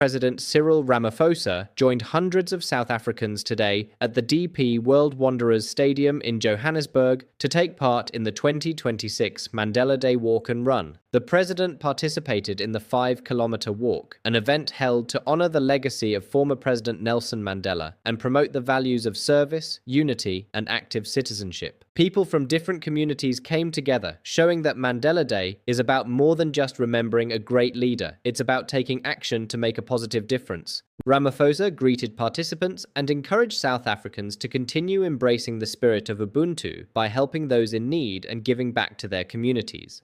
President Cyril Ramaphosa joined hundreds of South Africans today at the DP World Wanderers Stadium in Johannesburg to take part in the 2026 Mandela Day Walk and Run. The president participated in the 5-kilometer walk, an event held to honor the legacy of former President Nelson Mandela and promote the values of service, unity, and active citizenship. People from different communities came together, showing that Mandela Day is about more than just remembering a great leader. It's about taking action to make a positive difference. Ramaphosa greeted participants and encouraged South Africans to continue embracing the spirit of Ubuntu by helping those in need and giving back to their communities.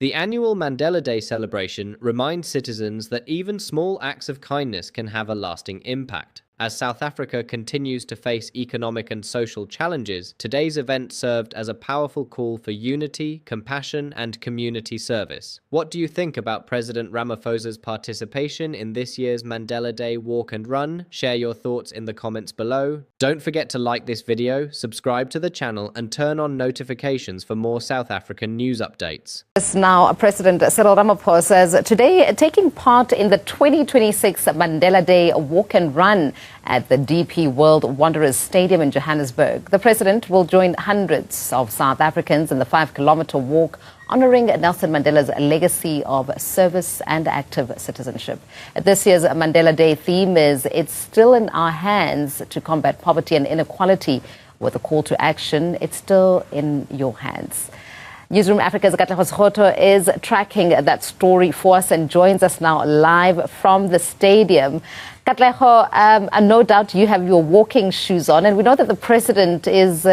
The annual Mandela Day celebration reminds citizens that even small acts of kindness can have a lasting impact. As South Africa continues to face economic and social challenges, today's event served as a powerful call for unity, compassion, and community service. What do you think about President Ramaphosa's participation in this year's Mandela Day Walk and Run? Share your thoughts in the comments below. Don't forget to like this video, subscribe to the channel, and turn on notifications for more South African news updates. Now, President Cyril Ramaphosa is today taking part in the 2026 Mandela Day Walk and Run at the DP World Wanderers Stadium in Johannesburg. The president will join hundreds of South Africans in the 5-kilometer walk, honoring Nelson Mandela's legacy of service and active citizenship. This year's Mandela Day theme is "It's Still in Our Hands to Combat Poverty and Inequality," with a call to action, "It's Still in Your Hands." Newsroom Africa's Katlego is tracking that story for us and joins us now live from the stadium. Katlego, no doubt you have your walking shoes on, and we know that the president is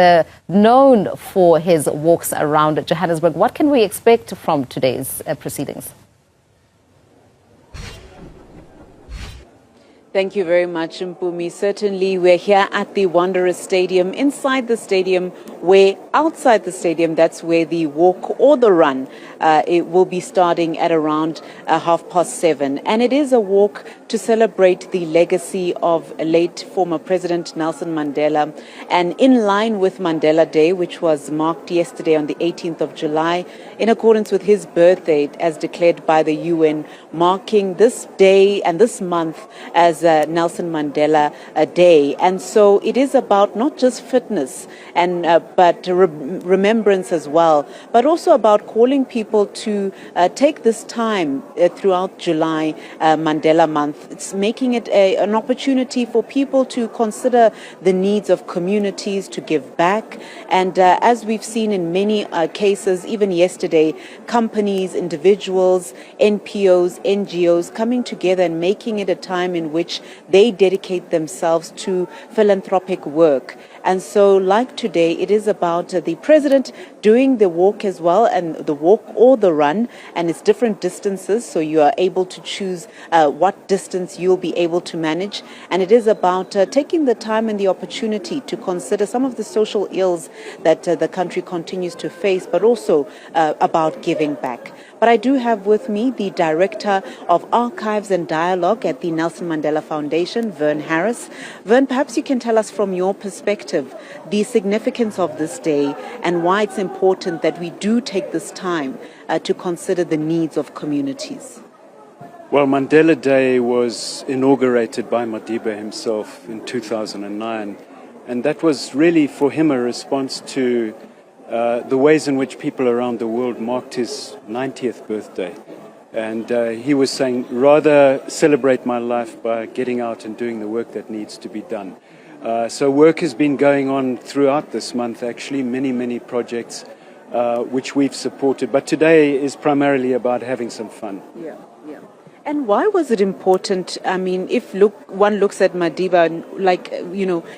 known for his walks around Johannesburg. What can we expect from today's proceedings? Thank you very much, Mpumi. Certainly, we're here at the Wanderers Stadium, inside the stadium, where outside the stadium, that's where the walk or the run, it will be starting at around 7:30. And it is a walk to celebrate the legacy of late former President Nelson Mandela. And in line with Mandela Day, which was marked yesterday on the 18th of July, in accordance with his birthday as declared by the UN, marking this day and this month as Nelson Mandela Day. And so it is about not just fitness and but remembrance as well, but also about calling people to take this time throughout July, Mandela month. It's making it an opportunity for people to consider the needs of communities, to give back. And as we've seen in many cases, even yesterday, companies, individuals, NPOs, NGOs coming together and making it a time in which they dedicate themselves to philanthropic work. And so, like today, it is about the president doing the walk as well, and the walk or the run, and it's different distances, so you are able to choose what distance you'll be able to manage. And it is about taking the time and the opportunity to consider some of the social ills that the country continues to face, but also about giving back. But I do have with me the Director of Archives and Dialogue at the Nelson Mandela Foundation, Vern Harris. Vern, perhaps you can tell us from your perspective the significance of this day and why it's important that we do take this time to consider the needs of communities. Well, Mandela Day was inaugurated by Madiba himself in 2009, and that was really for him a response to the ways in which people around the world marked his 90th birthday. And he was saying, rather celebrate my life by getting out and doing the work that needs to be done. So work has been going on throughout this month, actually, many projects which we've supported. But today is primarily about having some fun. Yeah. And why was it important? I mean, if one looks at Madiba, like,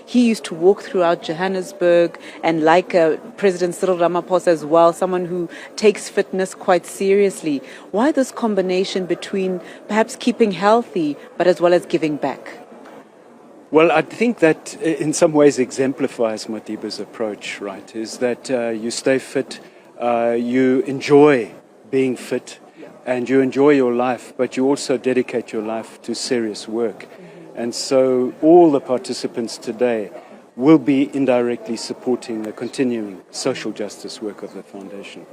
he used to walk throughout Johannesburg, and like President Cyril Ramaphosa as well, someone who takes fitness quite seriously. Why this combination between perhaps keeping healthy, but as well as giving back? Well, I think that in some ways exemplifies Madiba's approach, right? Is that you stay fit, you enjoy being fit, and you enjoy your life, but you also dedicate your life to serious work. And so all the participants today will be indirectly supporting the continuing social justice work of the foundation.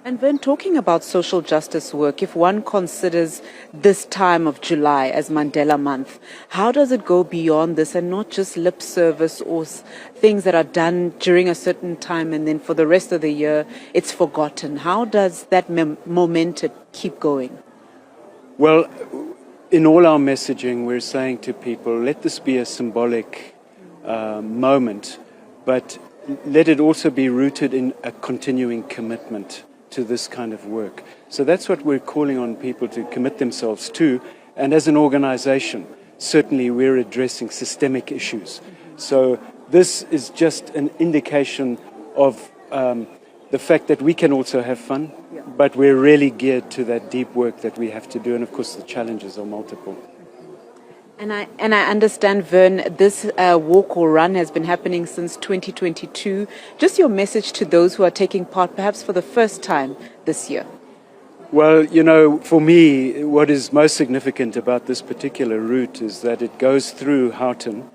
And then talking about social justice work, if one considers this time of July as Mandela Month, how does it go beyond this and not just lip service or things that are done during a certain time and then for the rest of the year it's forgotten? How does that momentum keep going? Well, in all our messaging, we're saying to people, let this be a symbolic moment, but let it also be rooted in a continuing commitment to this kind of work. So that's what we're calling on people to commit themselves to. And as an organization, certainly we're addressing systemic issues. So this is just an indication of the fact that we can also have fun, but we're really geared to that deep work that we have to do. And of course, the challenges are multiple. And I understand, Vern, this walk or run has been happening since 2022. Just your message to those who are taking part, perhaps for the first time this year. Well, you know, for me, what is most significant about this particular route is that it goes through Houghton,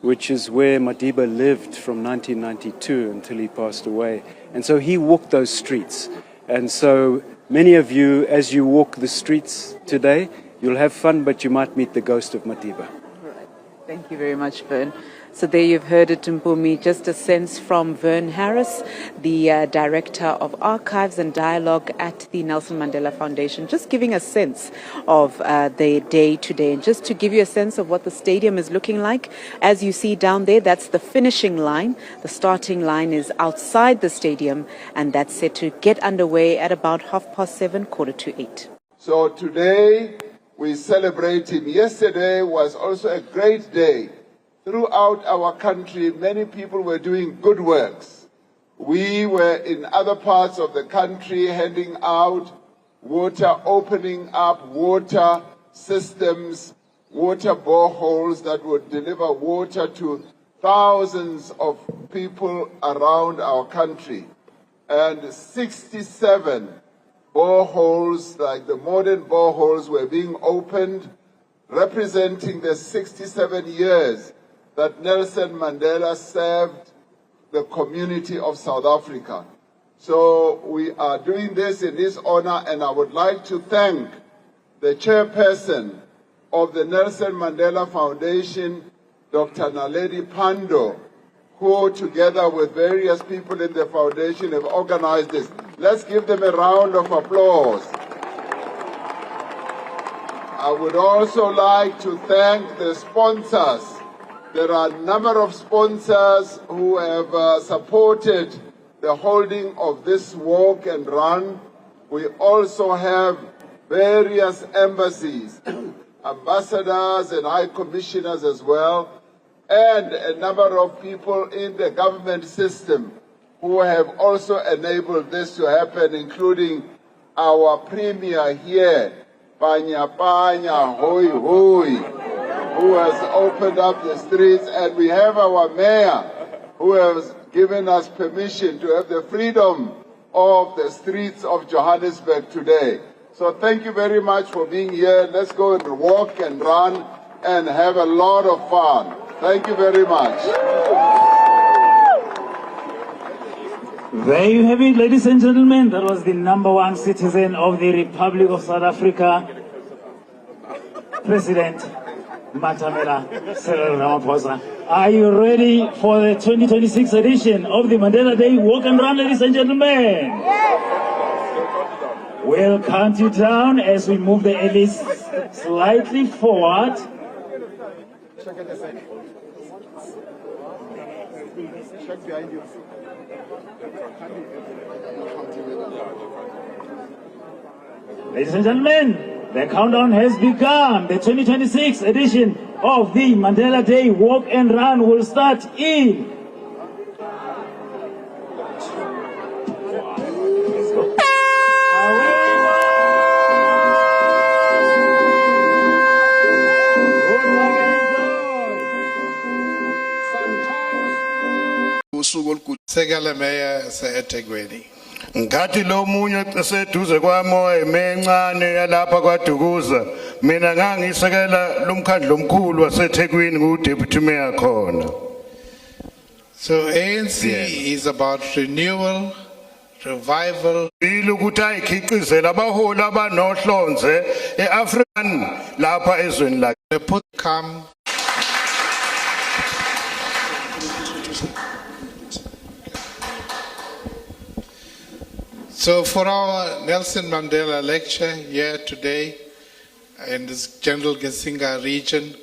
which is where Madiba lived from 1992 until he passed away. And so he walked those streets. And so many of you, as you walk the streets today, you'll have fun, but you might meet the ghost of Madiba. All right. Thank you very much, Vern. So there you've heard it, Mpumi, just a sense from Vern Harris, the Director of Archives and Dialogue at the Nelson Mandela Foundation, just giving a sense of the day today. And just to give you a sense of what the stadium is looking like, as you see down there, that's the finishing line. The starting line is outside the stadium, and that's set to get underway at about 7:30, 7:45. So today, we celebrate him. Yesterday was also a great day. Throughout our country, many people were doing good works. We were in other parts of the country handing out water, opening up water systems, water boreholes that would deliver water to thousands of people around our country. And 67 boreholes, like the modern boreholes, were being opened, representing the 67 years that Nelson Mandela served the community of South Africa. So we are doing this in his honor, and I would like to thank the chairperson of the Nelson Mandela Foundation, Dr. Naledi Pandor, who together with various people in the foundation have organized this. Let's give them a round of applause. I would also like to thank the sponsors. There are a number of sponsors who have supported the holding of this walk and run. We also have various embassies, ambassadors and high commissioners as well, and a number of people in the government system who have also enabled this to happen, including our premier here, Panya Panya Hoi Hoi, who has opened up the streets, and we have our mayor who has given us permission to have the freedom of the streets of Johannesburg today. So thank you very much for being here. Let's go and walk and run and have a lot of fun. Thank you very much. There you have it, ladies and gentlemen. That was the #1 citizen of the Republic of South Africa, President Matamela Cyril Ramaphosa. Are you ready for the 2026 edition of the Mandela Day Walk and Run, ladies and gentlemen? Yes. We'll count you down as we move the elites slightly forward. Check behind you. Ladies and gentlemen, the countdown has begun. The 2026 edition of the Mandela Day Walk and Run will start in Sekele Meya se-eThekwini. Ngathi lo munye eseduze kwami emencane yalapha kwaDukuza mina ngangisekela lumkhandlo omkhulu waseThekwini nguDeputy Mayor khona. So ANC is about renewal, revival ukuthi ayikhiqizela abaholi abanohlonze eAfrican lapha ezweni lakhe. may put come So for our Nelson Mandela lecture here today in this General Gesinga region,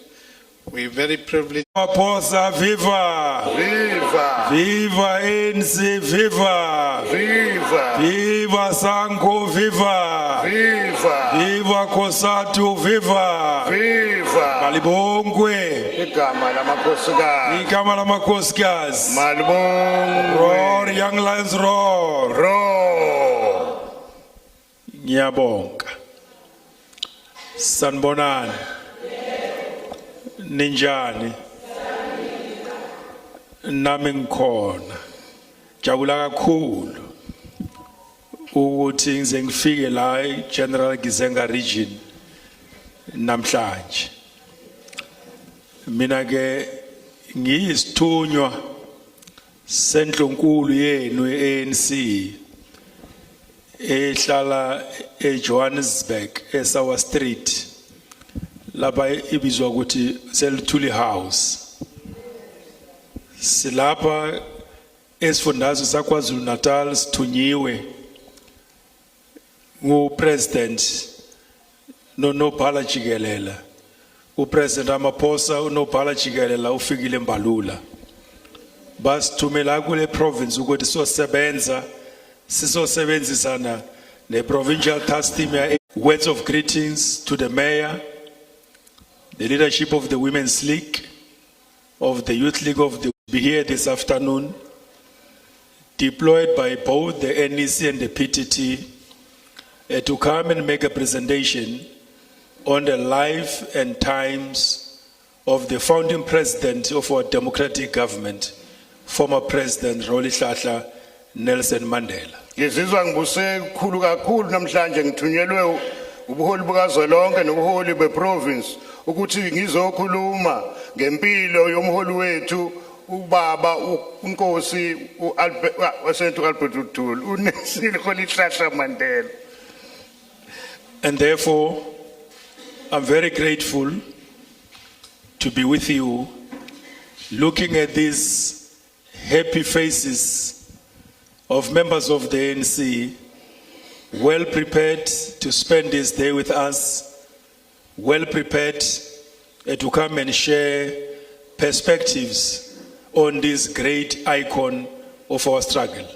we're very privileged. Ramaphosa, viva! Viva! Viva ANC, viva! Viva! Viva Sanko, viva! Viva! Viva Kosatu, viva! Viva! Malibongwe! Igama lamakhosikazi. Igama lamakhosikazi. Malibongwe. Roar, Young Lions, roar! Roar. Ngiyabonga. Sanibonani. Ninjani? Nami ngikhona. Jabula kakhulu ukuthi ngize ngifike la eGeneral Gizenga region namhlanje. Mina ke ngiyisithunywa sendlonkulu yenu eANC ehlala eJohannesburg eSour Street lapha ibizwa ukuthi Selithuli House. Silapha esifundazwe saKwaZulu Natal sithunyiwe nguPresident nonobhala jikelele. uPresident Ramaphosa unobhala jikelele ufikile eMbalula. Basithumela kule province ukuthi sisosebenzisana ne-provincial task team. Words of greetings to the mayor, the leadership of the Women's League, of the Youth League of the be here this afternoon, deployed by both the NEC and the PTT to come and make a presentation on the life and times of the founding president of our democratic government, former President Rolihlahla Nelson Mandela. Ngizizwa ngibuse kukhulu kakhulu namhlanje ngithunyelwe ubuholi bukazwelonke nobuholi beprovince ukuthi ngizokhuluma ngempilo yomholi wethu ubaba uNkosi uSentu Albert Dulu uNelson Rolihlahla Mandela. And therefore, I'm very grateful to be with you, looking at these happy faces of members of the ANC, well prepared to spend this day with us, well prepared to come and share perspectives on this great icon of our struggle.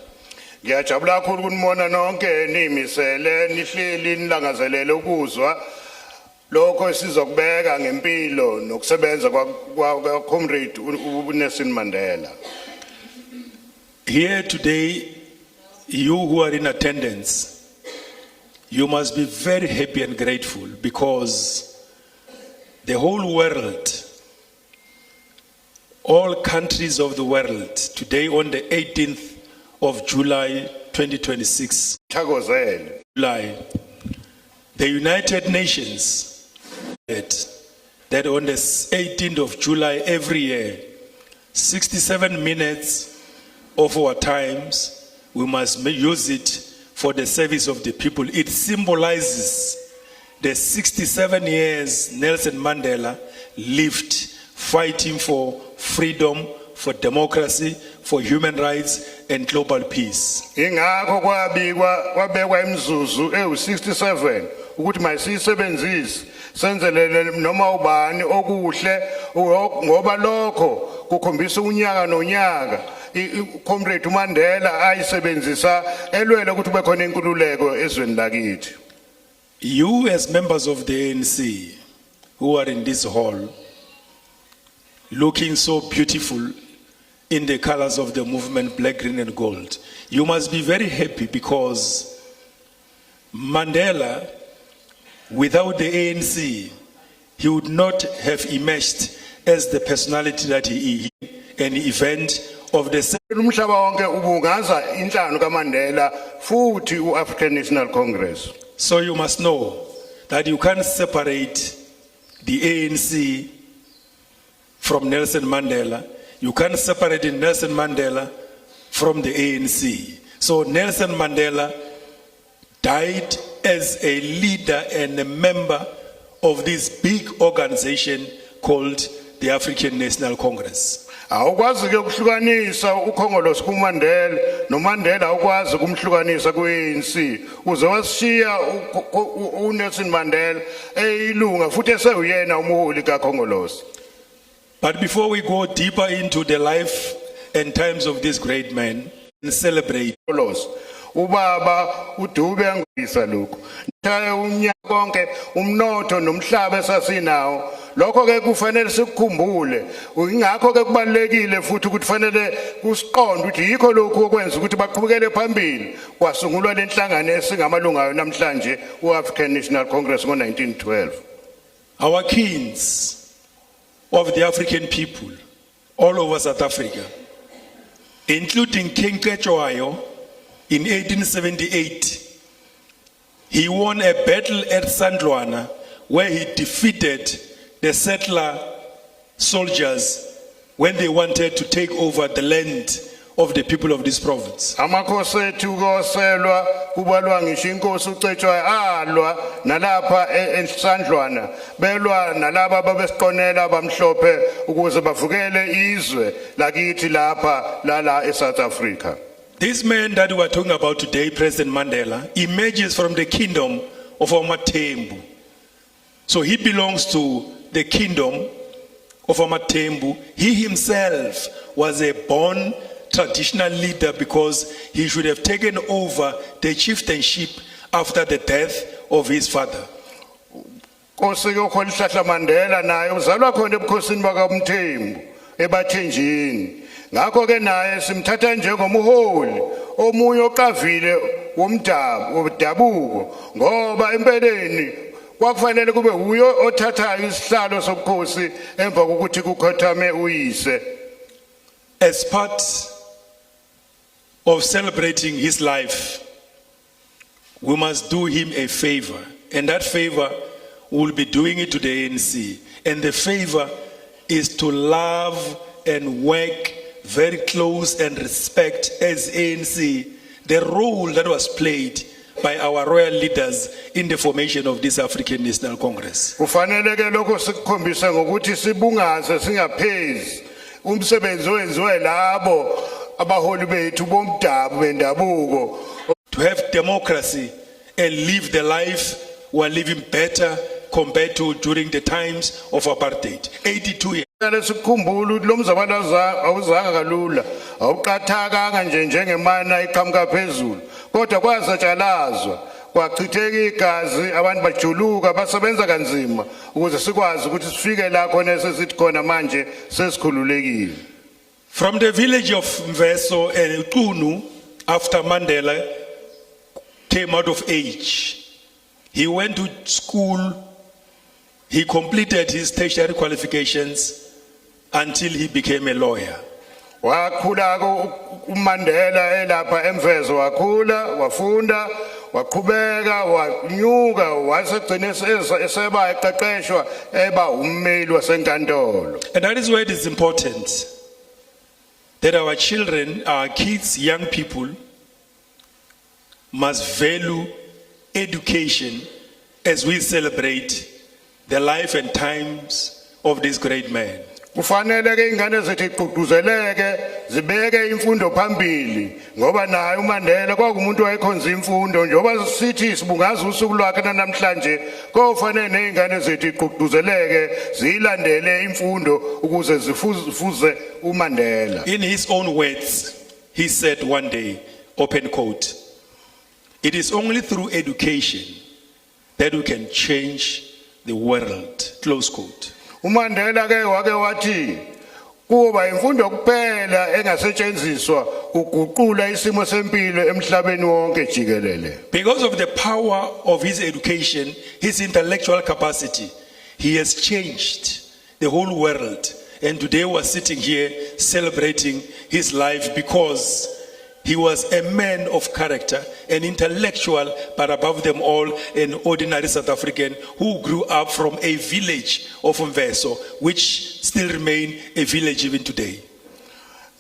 Ngiyajabula kakhulu ukunibona nonke nimisele nihleli nilangazelele ukuzwa lokho sizokubeka ngempilo nokusebenza kwa comrade uNelson Mandela. Here today, you who are in attendance, you must be very happy and grateful because the whole world, all countries of the world, today on the 18th of July 2026, July, the United Nations that on the 18th of July every year, 67 minutes of our times, we must use it for the service of the people. It symbolizes the 67 years Nelson Mandela lived fighting for freedom, for democracy, for human rights and global peace. Ingakho kwabekwa imizuzu ewu67 ukuthi mayisebenzise senzelele noma ubani okuhle ngoba lokho kukhombisa unyaka nonyaka comrade uMandela ayisebenzisa elwela ukuthi kube khona inkululeko ezweni lakithi. You as members of the ANC who are in this hall looking so beautiful in the colors of the movement black, green and gold, you must be very happy because Mandela, without the ANC, he would not have emerged as the personality that he is, an event of the umhlaba wonke ubungaza inhlanu kaMandela futhi uAfrican National Congress. So you must know that you can't separate the ANC from Nelson Mandela. You can't separate Nelson Mandela from the ANC. So Nelson Mandela died as a leader and a member of this big organization called the African National Congress. Awukwazi ke ukuhlukanisa ukhongolose kuMandela noMandela awukwazi kumhlukanisa ku-ANC uze washiya uNelson Mandela eyilunga futhi eseyuyena umholi kakhongolose. But before we go deeper into the life and times of this great man and celebrate, ubaba uDube ngisa lokho nthaya unyaka konke umnotho nomhlaba esasinawo lokho ke kufanele sikukhumbule ingakho ke kubalekile futhi ukuthi fanele kusiqonde ukuthi yikho lokho okwenza ukuthi baqhubekele phambili kwasungulwa lenhlangano esingamalunga namhlanje uAfrican National Congress ngo1912. our kings of the African people all over South Africa, including King Cetshwayo in 1878, he won a battle at Sandlwana where he defeated the settler soldiers when they wanted to take over the land of the people of this province. Amakhosi ethu koselwa kubalwa ngisho inkosi uCetshwayo alwa nalapha eSandlwana belwa nalaba babesiqonela abamhlophe ukuze bavukele izwe lakithi lapha lala eSouth Africa. This man that we are talking about today, President Mandela, emerges from the kingdom of Amatembu. So he belongs to the kingdom of Amatembu. He himself was a born traditional leader because he should have taken over the chieftainship after the death of his father. Nkosi yokholihlahla Mandela naye uzalwa khona ebukhosini bakaMthembu ebathenjini. Ngakho ke naye simthatha njengomholi omunye oqavile womdabuko ngoba empeleni kwakufanele kube uyo othathayo isihlalo sobukhosi emva kokuthi kukhothame uyise. As part of celebrating his life, we must do him a favor, and that favor we'll be doing it to the ANC, and the favor is to love and work very close and respect as ANC the role that was played by our royal leaders in the formation of this African National Congress. Kufanele ke lokho sikukhombisa ngokuthi sibungaze singaphezi umsebenzi owenziwe labo abaholi bethu bomdabu bendabuko. To have democracy and live the life we are living better compared to during the times of apartheid. 82 years. Sikhumbula ukuthi lo mzabalaza awuzanga kalula awuqathakanga nje njengemana iqhamuka phezulu kodwa kwasatshalazwa kwachitheka igazi abantu bajuluka basebenza kanzima ukuze sikwazi ukuthi sifike la khona esesithi khona manje sesikhululekile. From the village of Mveso and Qunu, after Mandela came out of age, he went to school. He completed his tertiary qualifications until he became a lawyer. Wakhula uMandela elapha eMvezo wakhula wafunda waqhubeka wanyuka wasegcina eseba eqeqeshwa eba ummeli wasenkantolo. And that is why it is important that our children, our kids, young people must value education as we celebrate the life and times of this great man. Kufanele ke ingane zethu iqhuquzeleke zibeke imfundo phambili ngoba naye uMandela kwakumuntu wayekhonza imfundo njengoba sithi sibungaza usuku lwakhe namhlanje kofanele nezingane zethu iqhuquzeleke zilandele imfundo ukuze zifuze uMandela. In his own words, he said one day, open quote, "It is only through education that we can change the world," close quote. uMandela ke wake wathi kuba imfundo kuphela engasetshenziswa uguqula isimo sempilo emhlabeni wonke jikelele. Because of the power of his education, his intellectual capacity, he has changed the whole world. And today we're sitting here celebrating his life because he was a man of character, an intellectual, but above them all, an ordinary South African who grew up from a village of Mveso, which still remain a village even today.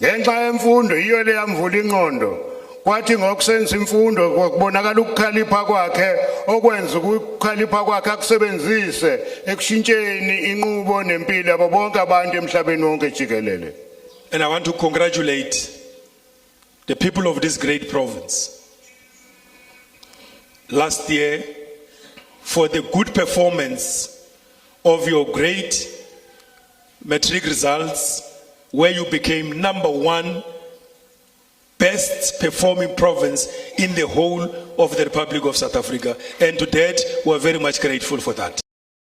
Ngenxa yemfundo iyo le yamvula ingqondo kwathi ngokusenza imfundo kubonakala ukukhalipha kwakhe okwenza ukukhalipha kwakhe akusebenzise ekushintsheni inqubo nempilo yabo bonke abantu emhlabeni wonke jikelele. And I want to congratulate the people of this great province last year for the good performance of your great matric results, where you became #1 best performing province in the whole of the Republic of South Africa. And to that, we're very much grateful for that.